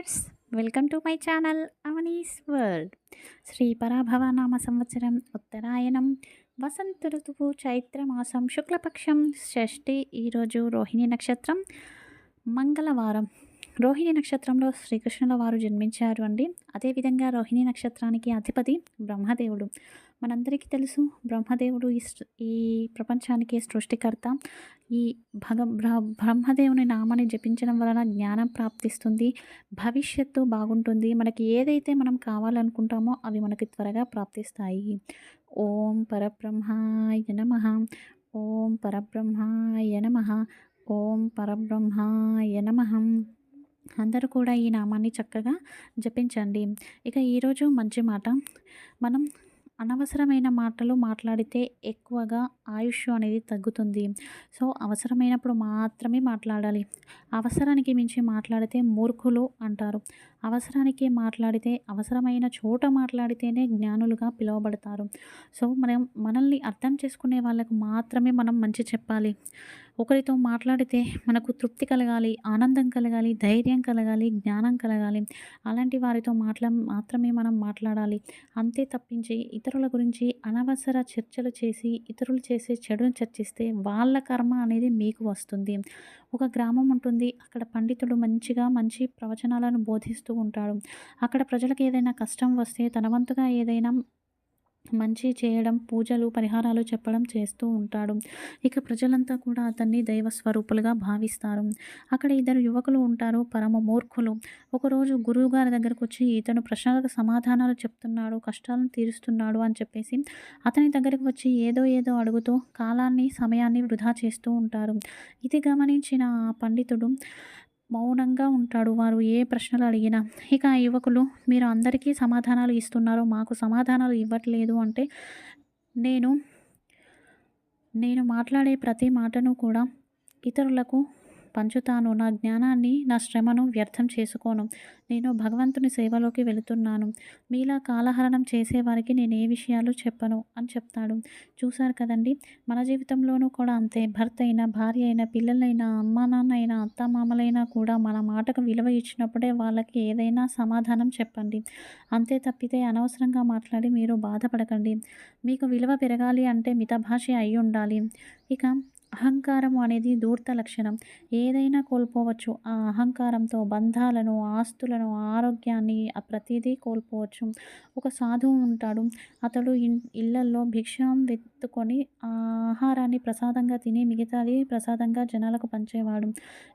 Viewers, welcome to my channel Avani's world. శ్రీ పరాభవ నామ సంవత్సరం ఉత్తరాయణం వసంత ఋతువు చైత్రమాసం శుక్లపక్షం షష్ఠి. ఈరోజు రోహిణి నక్షత్రం మంగళవారం. రోహిణి నక్షత్రంలో శ్రీకృష్ణుల వారు జన్మించారు అండి. అదేవిధంగా రోహిణి నక్షత్రానికి అధిపతి బ్రహ్మదేవుడు. మనందరికీ తెలుసు, బ్రహ్మదేవుడు ఈ ప్రపంచానికి సృష్టికర్త. ఈ బ్రహ్మదేవుని నామాన్ని జపించడం వలన జ్ఞానం ప్రాప్తిస్తుంది, భవిష్యత్తు బాగుంటుంది. మనకి ఏదైతే మనం కావాలనుకుంటామో అవి మనకి త్వరగా ప్రాప్తిస్తాయి. ఓం పరబ్రహ్మాయ నమః. ఓం పరబ్రహ్మాయ నమః. ఓం పరబ్రహ్మాయ నమః. అందరూ కూడా ఈ నామాన్ని చక్కగా జపించండి. ఇక ఈరోజు మంచి మాట. మనం అనవసరమైన మాటలు మాట్లాడితే ఎక్కువగా ఆయుష్ అనేది తగ్గుతుంది. సో అవసరమైనప్పుడు మాత్రమే మాట్లాడాలి. అవసరానికి మించి మాట్లాడితే మూర్ఖులు అంటారు. అవసరానికి మాట్లాడితే, అవసరమైన చోట మాట్లాడితేనే జ్ఞానులుగా పిలువబడతారు. సో మనల్ని అర్థం చేసుకునే వాళ్ళకు మాత్రమే మనం మంచి చెప్పాలి. ఒకరితో మాట్లాడితే మనకు తృప్తి కలగాలి, ఆనందం కలగాలి, ధైర్యం కలగాలి, జ్ఞానం కలగాలి. అలాంటి వారితో మాత్రమే మనం మాట్లాడాలి. అంతే తప్పించి ఇతరుల గురించి అనవసర చర్చలు చేసి ఇతరులు చేసే చెడును చర్చిస్తే వాళ్ళ కర్మ అనేది మీకు వస్తుంది. ఒక గ్రామం ఉంటుంది. అక్కడ పండితుడు మంచి ప్రవచనాలను బోధిస్తూ ఉంటాడు. అక్కడ ప్రజలకు ఏదైనా కష్టం వస్తే తన వంతుగా ఏదైనా మంచి చేయడం, పూజలు పరిహారాలు చెప్పడం చేస్తూ ఉంటాడు. ఇక ప్రజలంతా కూడా అతన్ని దైవ స్వరూపులుగా భావిస్తారు. అక్కడ ఇద్దరు యువకులు ఉంటారు, పరమ మూర్ఖులు. ఒకరోజు గురువు గారి దగ్గరకు వచ్చి ఇతను ప్రశ్నలకు సమాధానాలు చెప్తున్నాడు, కష్టాలను తీరుస్తున్నాడు అని చెప్పేసి అతని దగ్గరకు వచ్చి ఏదో అడుగుతూ కాలాన్ని సమయాన్ని వృధా చేస్తూ ఉంటారు. ఇది గమనించిన ఆ పండితుడు మౌనంగా ఉంటాడు, వారు ఏ ప్రశ్నలు అడిగినా. ఇక ఆ యువకులు, మీరు అందరికీ సమాధానాలు ఇస్తున్నారు, మాకు సమాధానాలు ఇవ్వట్లేదు అంటే, నేను నేను మాట్లాడే ప్రతి మాటను కూడా ఇతరులకు పంచుతాను. నా జ్ఞానాన్ని, నా శ్రమను వ్యర్థం చేసుకోను. నేను భగవంతుని సేవలోకి వెళుతున్నాను. మీలా కాలహరణం చేసేవారికి నేను ఏ విషయాలు చెప్పను అని చెప్తాడు. చూశారు కదండి, మన జీవితంలోనూ కూడా అంతే. భర్త అయినా, భార్య అయినా, పిల్లలైనా, అమ్మా నాన్న అయినా, అత్తామామలైనా కూడా మన మాటకు విలువ ఇచ్చినప్పుడే వాళ్ళకి ఏదైనా సమాధానం చెప్పండి. అంతే తప్పితే అనవసరంగా మాట్లాడి మీరు బాధపడకండి. మీకు విలువ పెరగాలి అంటే మితభాషి అయి ఉండాలి. ఇక అహంకారం అనేది ధూర్త లక్షణం. ఏదైనా కోల్పోవచ్చు. ఆ అహంకారంతో బంధాలను, ఆస్తులను, ఆరోగ్యాన్ని ప్రతిదీ కోల్పోవచ్చు. ఒక సాధువు ఉంటాడు. అతడు ఇళ్లల్లో భిక్షం వెత్తుకొని ఆ ఆహారాన్ని ప్రసాదంగా తిని మిగతాది ప్రసాదంగా జనాలకు పంచేవాడు.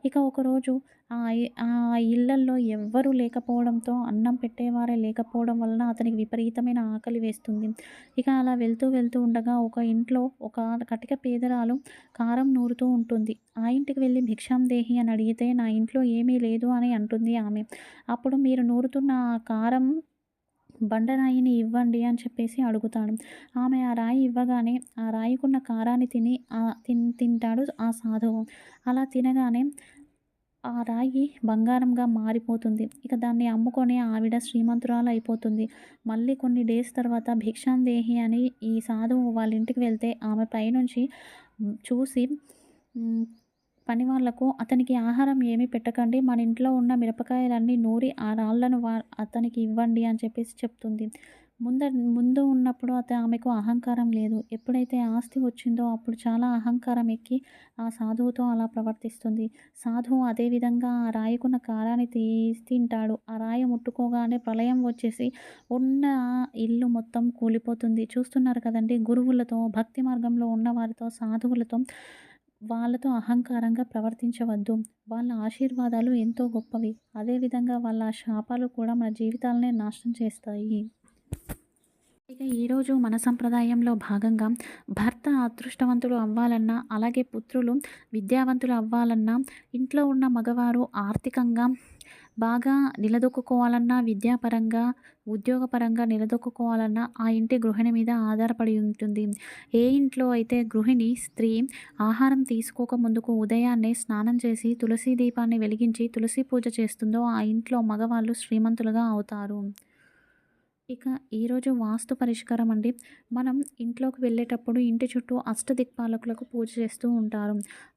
ఇక ఒకరోజు ఆ ఇళ్లల్లో ఎవ్వరూ లేకపోవడంతో, అన్నం పెట్టేవారే లేకపోవడం వలన అతనికి విపరీతమైన ఆకలి వేస్తుంది. ఇక అలా వెళ్తూ ఉండగా ఒక ఇంట్లో ఒక కటిక పేదరాలు కారం నూరుతూ ఉంటుంది. ఆ ఇంటికి వెళ్ళి భిక్షాందేహి అని అడిగితే, నా ఇంట్లో ఏమీ లేదు అని అంటుంది ఆమె. అప్పుడు, మీరు నూరుతున్న ఆ కారం బండరాయిని ఇవ్వండి అని చెప్పేసి అడుగుతాడు. ఆమె ఆ రాయి ఇవ్వగానే ఆ రాయికున్న కారాన్ని తింటాడు ఆ సాధువు. అలా తినగానే ఆ రాయి బంగారంగా మారిపోతుంది. ఇక దాన్ని అమ్ముకొని ఆవిడ శ్రీమంతురాలు అయిపోతుంది. మళ్ళీ కొన్ని డేస్ తర్వాత భిక్షాందేహి అని ఈ సాధువు వాళ్ళ ఇంటికి వెళ్తే ఆమె పైనుంచి చూసి పని వాళ్ళకు, అతనికి ఆహారం ఏమీ పెట్టకండి, మన ఇంట్లో ఉన్న మిరపకాయలన్నీ నూరి ఆ రాళ్ళను అతనికి ఇవ్వండి అని చెప్పేసి చెప్తుంది. ముందు ఉన్నప్పుడు ఆమెకు అహంకారం లేదు. ఎప్పుడైతే ఆస్తి వచ్చిందో అప్పుడు చాలా అహంకారం ఎక్కి ఆ సాధువుతో అలా ప్రవర్తిస్తుంది. సాధువు అదేవిధంగా ఆ రాయికున్న కారాన్ని తింటాడు. ఆ రాయి ముట్టుకోగానే ప్రళయం వచ్చేసి ఉన్న ఇల్లు మొత్తం కూలిపోతుంది. చూస్తున్నారు కదండి, గురువులతో, భక్తి మార్గంలో ఉన్న వారితో, సాధువులతో వాళ్ళతో అహంకారంగా ప్రవర్తించవద్దు. వాళ్ళ ఆశీర్వాదాలు ఎంతో గొప్పవి. అదేవిధంగా వాళ్ళ శాపాలు కూడా మన జీవితాలనే నాశనం చేస్తాయి. ఇక ఈరోజు మన సంప్రదాయంలో భాగంగా భర్త అదృష్టవంతులు అవ్వాలన్నా, అలాగే పుత్రులు విద్యావంతులు అవ్వాలన్నా, ఇంట్లో ఉన్న మగవారు ఆర్థికంగా బాగా నిలదొక్కుకోవాలన్నా, విద్యాపరంగా, ఉద్యోగపరంగా నిలదొక్కుకోవాలన్నా ఆ ఇంటి గృహిణి మీద ఆధారపడి ఉంటుంది. ఏ ఇంట్లో అయితే గృహిణి స్త్రీ ఆహారం తీసుకోక ముందుకు ఉదయాన్నే స్నానం చేసి తులసి దీపాన్ని వెలిగించి తులసి పూజ చేస్తుందో ఆ ఇంట్లో మగవాళ్ళు శ్రీమంతులుగా అవుతారు. ఇక ఈరోజు వాస్తు పరిష్కారం అండి. మనం ఇంట్లోకి వెళ్ళేటప్పుడు ఇంటి చుట్టూ అష్టదిక్పాలకులకు పూజ చేస్తూ ఉంటారు.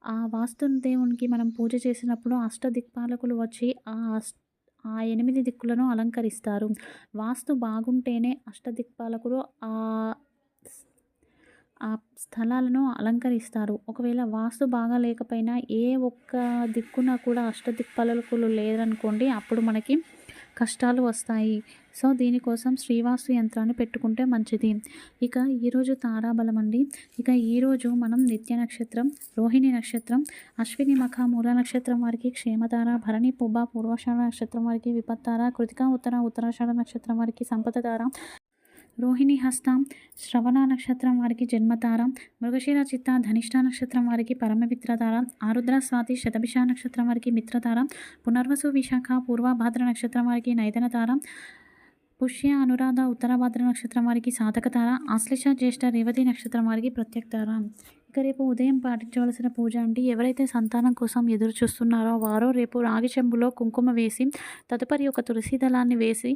ఆ వాస్తు దేవునికి మనం పూజ చేసినప్పుడు అష్టదిక్పాలకులు వచ్చి ఆ 8 దిక్కులను అలంకరిస్తారు. వాస్తు బాగుంటేనే అష్టదిక్పాలకులు ఆ స్థలాలను అలంకరిస్తారు. ఒకవేళ వాస్తు బాగా లేకపోయినా ఏ ఒక్క దిక్కున కూడా అష్టదిక్పాలకులు లేరనుకోండి, అప్పుడు మనకి కష్టాలు వస్తాయి. సో, దీనికోసం శ్రీవాస్తు యంత్రాన్ని పెట్టుకుంటే మంచిది. ఇక ఈరోజు తారాబలం అండి. ఇక ఈరోజు మనం నిత్య నక్షత్రం, రోహిణి నక్షత్రం, అశ్విని మఖ మూల నక్షత్రం వారికి క్షేమతార, భరణి పుబ్బ పూర్వాషాఢ నక్షత్రం వారికి విపత్తార, కృతిక ఉత్తర ఉత్తరాషాఢ నక్షత్రం వారికి సంపదతార, రోహిణి హస్త శ్రవణ నక్షత్రం వారికి జన్మతార, మృగశిర చిత్త ధనిష్ట నక్షత్రం వారికి పరమమిత్రతార, ఆరుద్ర స్వాతి శతభిష నక్షత్రం వారికి మిత్రతార, పునర్వసు విశాఖ పూర్వ భాద్ర నక్షత్రం వారికి నైదనతార, పుష్య అనురాధ ఉత్తరభద్ర నక్షత్రం వారికి సాధకతార, ఆశ్లేష జ్యేష్ఠ రేవతి నక్షత్రం వారికి ప్రత్యక్తార. ఇక రేపు ఉదయం పాటించవలసిన పూజ అండి. ఎవరైతే సంతానం కోసం ఎదురు చూస్తున్నారో వారు రేపు రాగి చెంబులో కుంకుమ వేసి, తదుపరి ఒక తులసి దళాన్ని వేసి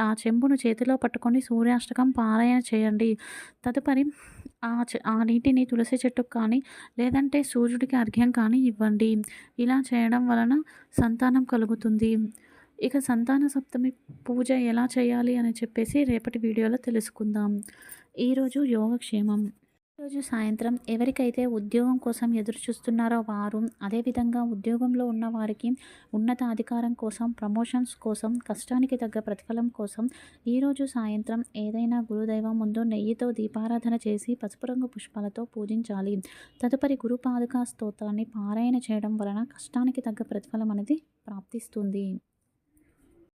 ఆ చెంబును చేతిలో పట్టుకొని సూర్యాష్టకం పారాయణ చేయండి. తదుపరి ఆ నీటిని తులసి చెట్టుకు కానీ లేదంటే సూర్యుడికి అర్ఘ్యం కానీ ఇవ్వండి. ఇలా చేయడం వలన సంతానం కలుగుతుంది. ఇక సంతాన సప్తమి పూజ ఎలా చేయాలి అని చెప్పేసి రేపటి వీడియోలో తెలుసుకుందాం. ఈరోజు యోగక్షేమం. ఈరోజు సాయంత్రం ఎవరికైతే ఉద్యోగం కోసం ఎదురు చూస్తున్నారో వారు, అదేవిధంగా ఉద్యోగంలో ఉన్న వారికి ఉన్నత అధికారం కోసం, ప్రమోషన్స్ కోసం, కష్టానికి తగ్గ ప్రతిఫలం కోసం ఈరోజు సాయంత్రం ఏదైనా గురుదైవం ముందు నెయ్యితో దీపారాధన చేసి పసుపు రంగు పుష్పాలతో పూజించాలి. తదుపరి గురు పాదుకా స్తోత్రాన్ని పారాయణ చేయడం వలన కష్టానికి తగ్గ ప్రతిఫలం అనేది ప్రాప్తిస్తుంది.